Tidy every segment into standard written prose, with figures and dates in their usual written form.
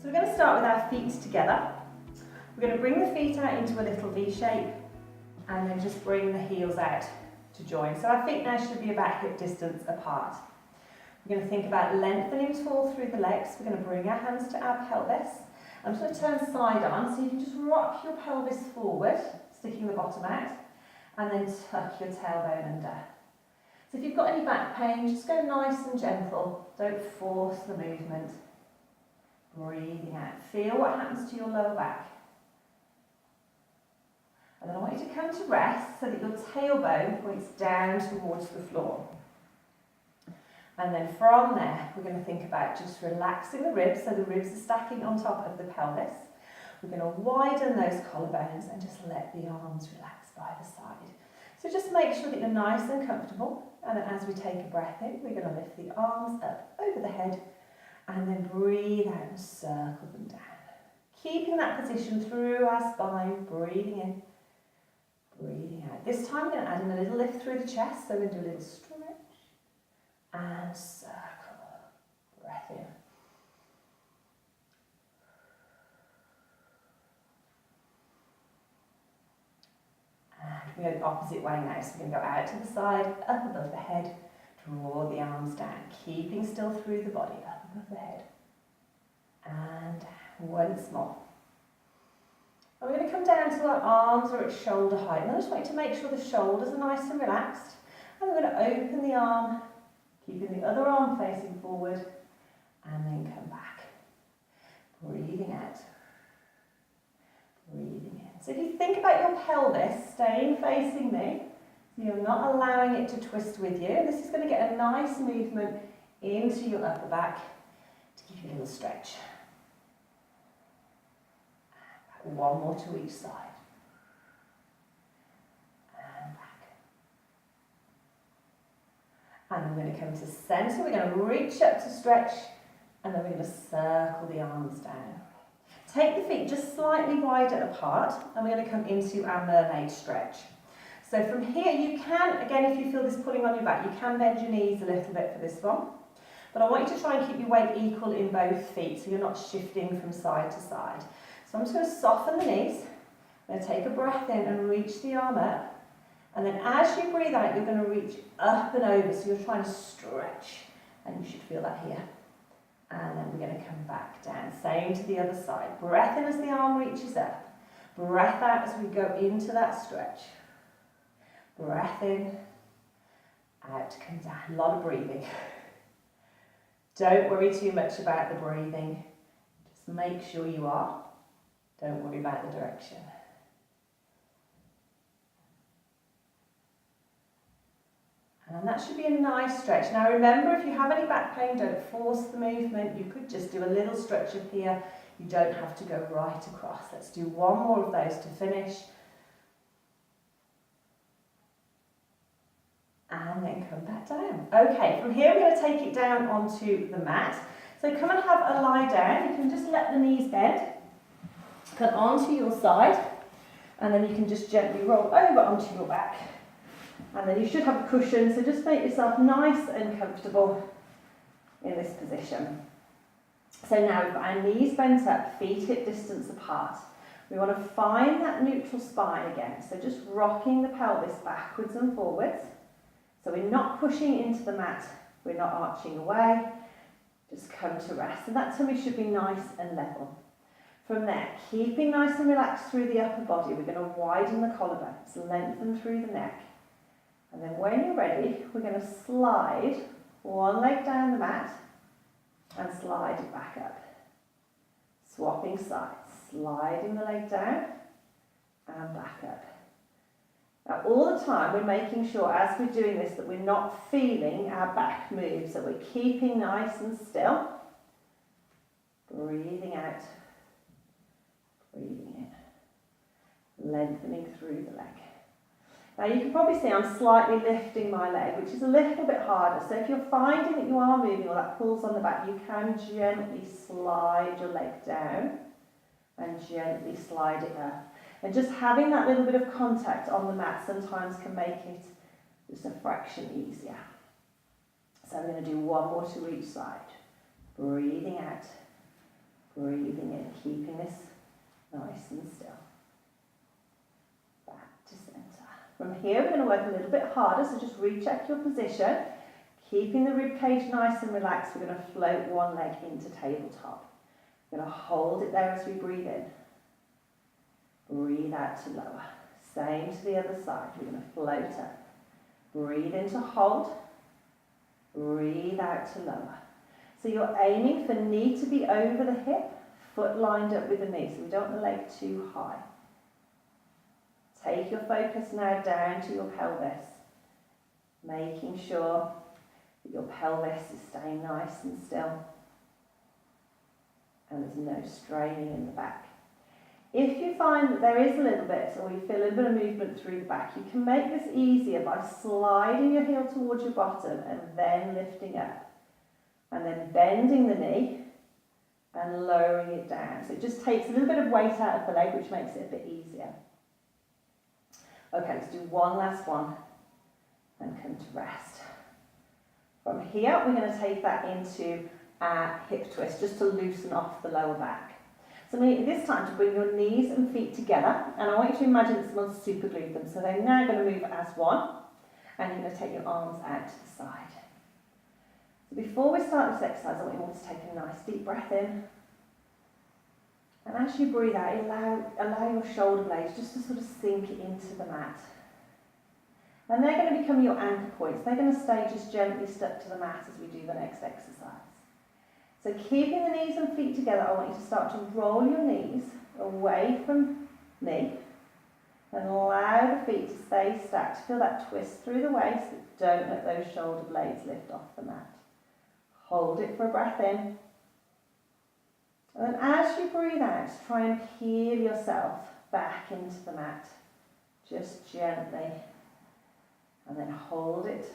So we're going to start with our feet together. We're going to bring the feet out into a little V shape and then just bring the heels out to join. So our feet now should be about hip distance apart. We're going to think about lengthening tall through the legs. We're going to bring our hands to our pelvis. I'm just going to turn side on, so you can just rock your pelvis forward, sticking the bottom out, and then tuck your tailbone under. So if you've got any back pain, just go nice and gentle. Don't force the movement. Breathing out. Feel what happens to your lower back. And then I want you to come to rest so that your tailbone points down towards the floor. And then from there, we're going to think about just relaxing the ribs, so the ribs are stacking on top of the pelvis. We're going to widen those collarbones and just let the arms relax by the side. So just make sure that you're nice and comfortable, and then as we take a breath in, we're going to lift the arms up over the head, and then breathe out and circle them down. Keeping that position through our spine, breathing in, breathing out. This time we're going to add in a little lift through the chest, so we're going to do a little stretch and circle. Breath in. And we go the opposite way now, so we're going to go out to the side, up above the head, draw the arms down, keeping still through the body, up above the head, and once more. And we're going to come down to our arms or at shoulder height, and I just want you to make sure the shoulders are nice and relaxed, and we're going to open the arm, keeping the other arm facing forward, and then come back. Breathing out, breathing in. So if you think about your pelvis staying facing me, so you're not allowing it to twist with you, and this is going to get a nice movement into your upper back to give you a little stretch. One more to each side. And back. And then we're going to come to centre. We're going to reach up to stretch, and then we're going to circle the arms down. Take the feet just slightly wider apart, and we're going to come into our mermaid stretch. So from here you can, again if you feel this pulling on your back, you can bend your knees a little bit for this one. But I want you to try and keep your weight equal in both feet so you're not shifting from side to side. So I'm just going to soften the knees. I'm going to take a breath in and reach the arm up. And then as you breathe out, you're going to reach up and over. So you're trying to stretch. And you should feel that here. And then we're going to come back down. Same to the other side. Breath in as the arm reaches up. Breath out as we go into that stretch. Breath in. Out, come down. A lot of breathing. Don't worry too much about the breathing. Just make sure you are. Don't worry about the direction. And that should be a nice stretch. Now remember, if you have any back pain, don't force the movement. You could just do a little stretch up here. You don't have to go right across. Let's do one more of those to finish. And then come back down. Okay, from here we're going to take it down onto the mat. So come and have a lie down. You can just let the knees bend. Come onto your side, and then you can just gently roll over onto your back. And then you should have a cushion, so just make yourself nice and comfortable in this position. So now we've got our knees bent up, feet hip distance apart. We want to find that neutral spine again, so just rocking the pelvis backwards and forwards. So we're not pushing into the mat, we're not arching away, just come to rest. And that tummy should be nice and level. From there, keeping nice and relaxed through the upper body, we're going to widen the collarbones, lengthen through the neck. And then when you're ready, we're going to slide one leg down the mat and slide it back up. Swapping sides, sliding the leg down and back up. Now all the time we're making sure as we're doing this that we're not feeling our back move, so we're keeping nice and still. Breathing out. Breathing in, lengthening through the leg. Now you can probably see I'm slightly lifting my leg, which is a little bit harder. So if you're finding that you are moving or that pulls on the back, you can gently slide your leg down and gently slide it up. And just having that little bit of contact on the mat sometimes can make it just a fraction easier. So I'm going to do one more to each side. Breathing out, Breathing in, keeping this nice and still. Back to centre. From here, we're going to work a little bit harder, so just recheck your position. Keeping the rib cage nice and relaxed, we're going to float one leg into tabletop. We're going to hold it there as we breathe in. Breathe out to lower. Same to the other side. We're going to float up. Breathe in to hold. Breathe out to lower. So you're aiming for knee to be over the hip, foot lined up with the knee, so we don't want the leg too high. Take your focus now down to your pelvis, making sure that your pelvis is staying nice and still and there's no straining in the back. If you find that there is a little bit, or you feel a little bit of movement through the back, you can make this easier by sliding your heel towards your bottom and then lifting up. And then bending the knee and lowering it down. So it just takes a little bit of weight out of the leg, which makes it a bit easier. Okay, let's do one last one and come to rest. From here, we're going to take that into a hip twist, just to loosen off the lower back. So this time to bring your knees and feet together, and I want you to imagine that someone's super glued them. So they're now going to move as one, and you're going to take your arms out to the side. So before we start this exercise, I want you all to take a nice deep breath in. And as you breathe out, allow your shoulder blades just to sort of sink into the mat. And they're going to become your anchor points. They're going to stay just gently stuck to the mat as we do the next exercise. So keeping the knees and feet together, I want you to start to roll your knees away from knee and allow the feet to stay stacked. Feel that twist through the waist, but don't let those shoulder blades lift off the mat. Hold it for a breath in. And then as you breathe out, try and peel yourself back into the mat, just gently. And then hold it.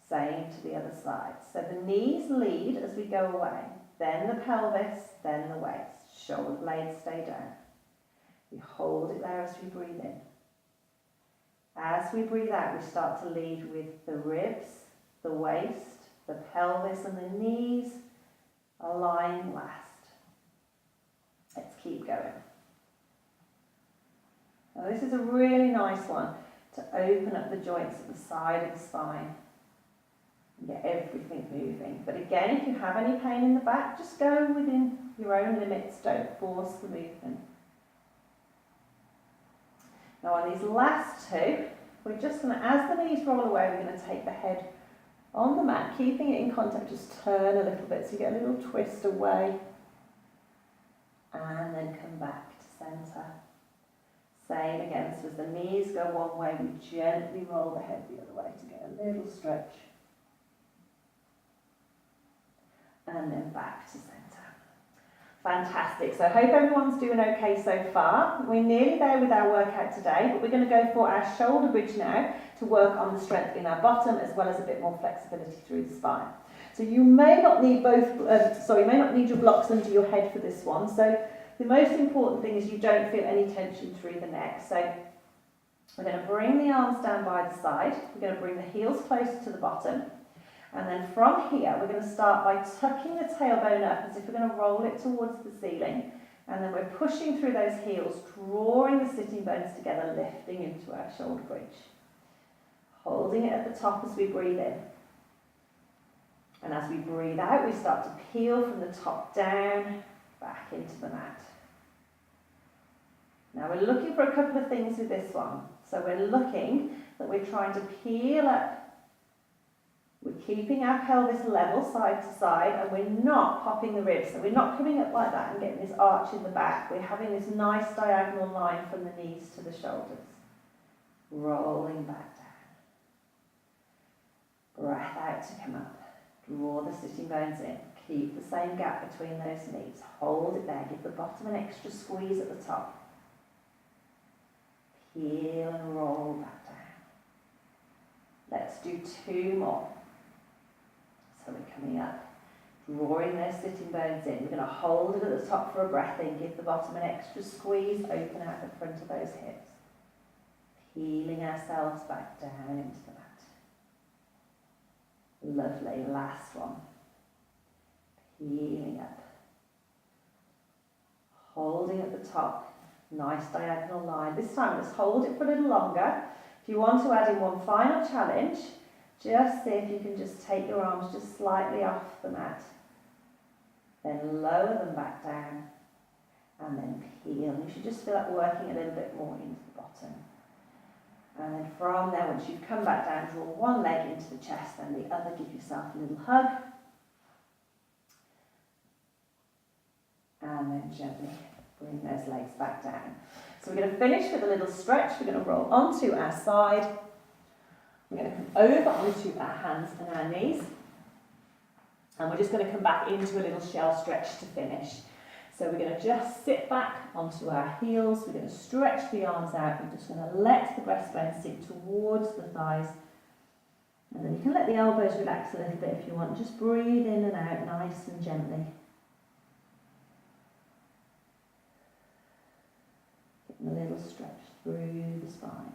Same to the other side. So the knees lead as we go away, then the pelvis, then the waist. Shoulder blades stay down. We hold it there as we breathe in. As we breathe out, we start to lead with the ribs, the waist, the pelvis and the knees are lying last. Let's keep going. Now this is a really nice one to open up the joints at the side of the spine and get everything moving. But again, if you have any pain in the back, just go within your own limits. Don't force the movement. Now on these last two, we're just going to, as the knees roll away, we're going to take the head on the mat, keeping it in contact, just turn a little bit so you get a little twist away and then come back to centre. Same again, so as the knees go one way, we gently roll the head the other way to get a little stretch. And then back to centre. Fantastic, so I hope everyone's doing okay so far. We're nearly there with our workout today, but we're going to go for our shoulder bridge now to work on the strength in our bottom as well as a bit more flexibility through the spine. So you may not need you may not need your blocks under your head for this one. So the most important thing is you don't feel any tension through the neck. So we're going to bring the arms down by the side. We're going to bring the heels closer to the bottom. And then from here, we're going to start by tucking the tailbone up as if we're going to roll it towards the ceiling. And then we're pushing through those heels, drawing the sitting bones together, lifting into our shoulder bridge. Holding it at the top as we breathe in. And as we breathe out, we start to peel from the top down, back into the mat. Now we're looking for a couple of things with this one. So we're looking that we're trying to peel up. We're keeping our pelvis level side to side and we're not popping the ribs. So we're not coming up like that and getting this arch in the back. We're having this nice diagonal line from the knees to the shoulders. Rolling back down. Breath out to come up. Draw the sitting bones in. Keep the same gap between those knees. Hold it there. Give the bottom an extra squeeze at the top. Peel and roll back down. Let's do two more. So we're coming up, drawing those sitting bones in. We're going to hold it at the top for a breath in. Give the bottom an extra squeeze. Open out the front of those hips. Peeling ourselves back down into the mat. Lovely, last one. Peeling up. holding at the top, nice diagonal line. This time let's hold it for a little longer. If you want to add in one final challenge, just see if you can just take your arms just slightly off the mat, then lower them back down, and then peel. You should just feel like working a little bit more into the bottom. And then from there, once you've come back down, draw one leg into the chest and the other, give yourself a little hug. And then gently bring those legs back down. So we're going to finish with a little stretch. We're going to roll onto our side. We're going to come over onto our hands and our knees. And we're just going to come back into a little shell stretch to finish. So we're going to just sit back onto our heels. We're going to stretch the arms out. We're just going to let the breastbone sink towards the thighs. And then you can let the elbows relax a little bit if you want. Just breathe in and out nice and gently. Getting a little stretch through the spine.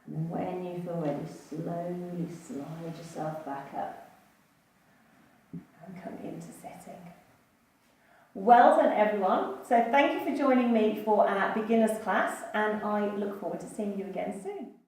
And then when you feel ready, slowly slide yourself back up and come into sitting. Well done, everyone. So thank you for joining me for our beginners class, and I look forward to seeing you again soon.